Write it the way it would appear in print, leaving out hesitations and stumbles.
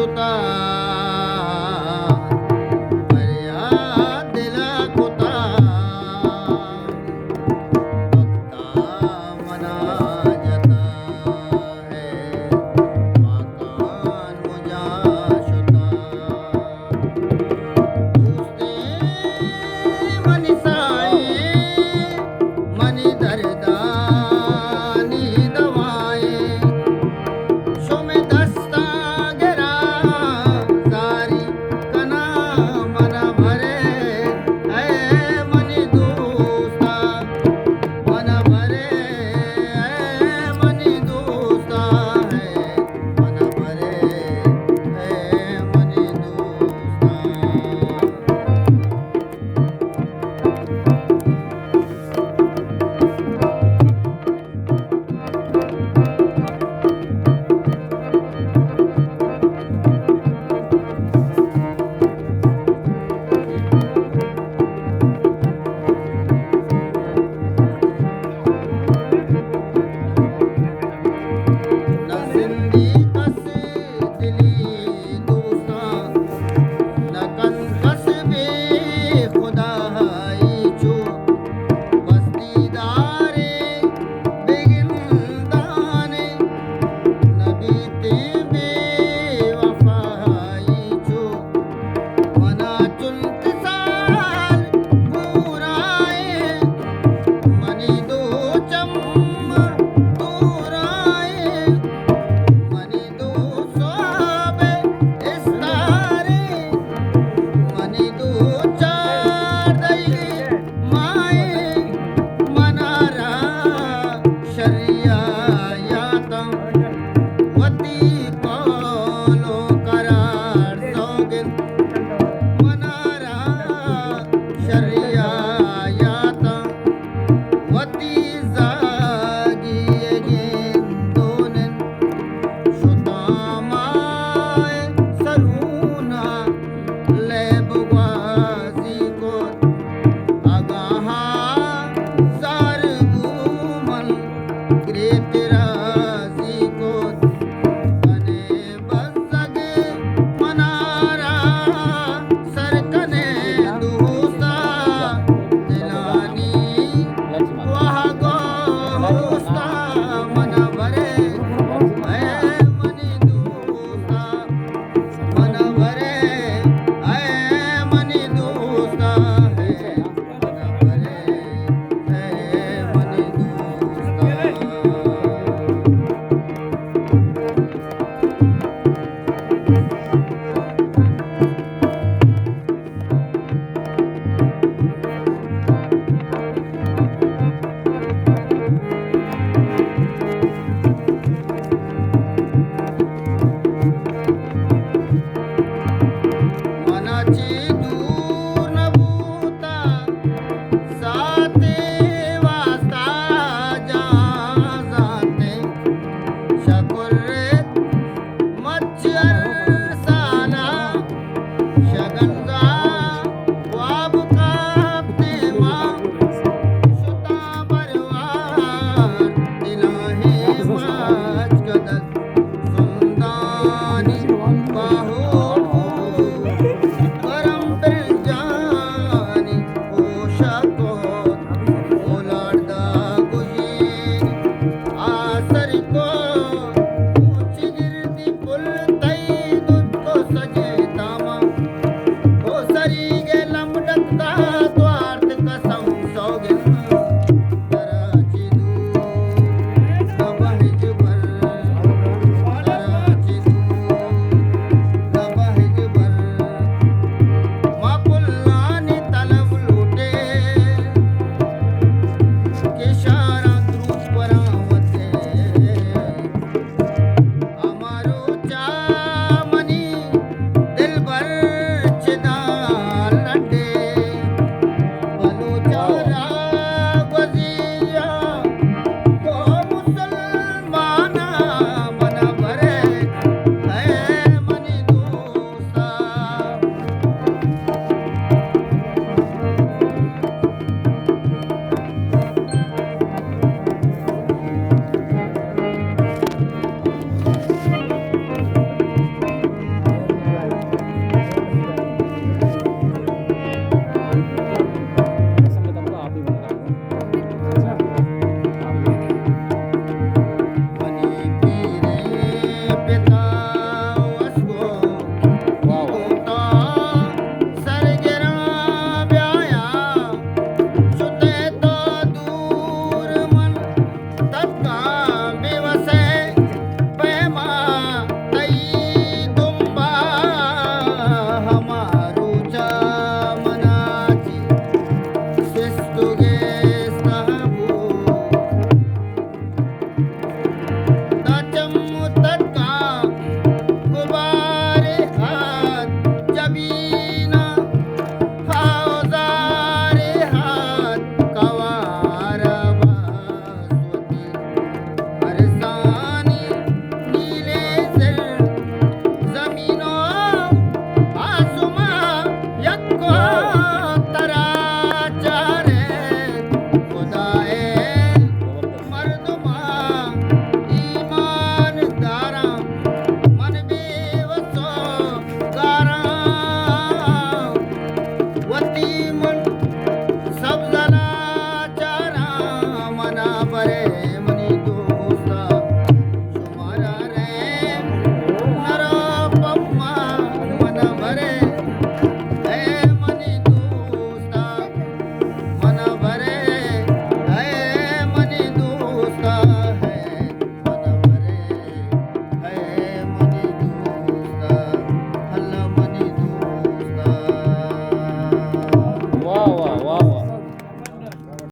सुता पर्या दिला कुता भक्ता मना जता है मकान मुजा शुता उसने मनी साए मनी दरदानी दवाए शोमे दस्ता गिरा जारी कना मना भरे है मनी दोस्ता मन भरे है मनी दोस्ता है मन भरे है मनी दोस्ता न सिंधी कस दिली दोस्ता न कन कस बे खुदाई चो बस्तीदारे बेगिंदाने न बीते बेवफाई चो मना चुल्क साल पूराए मनी दो चम दूराए मनी दो सोबे इस्तारे मनी दो चार दई माए मनारा शरिया यातम वती पालो करार सोगिन मनारा शरिया यातम वती जागी अगेन दोनन शुतामाए सरूना लेबवाजी को आगाहा सारगुमन कृतराजी को अने बसगे मनारा सरकने दूसा दिलानी वह गोस्ता मन भरे है मनी दोस्ता मन भरे है मनी दोस्ता है मन भरे है मनी दोस्ता मनाची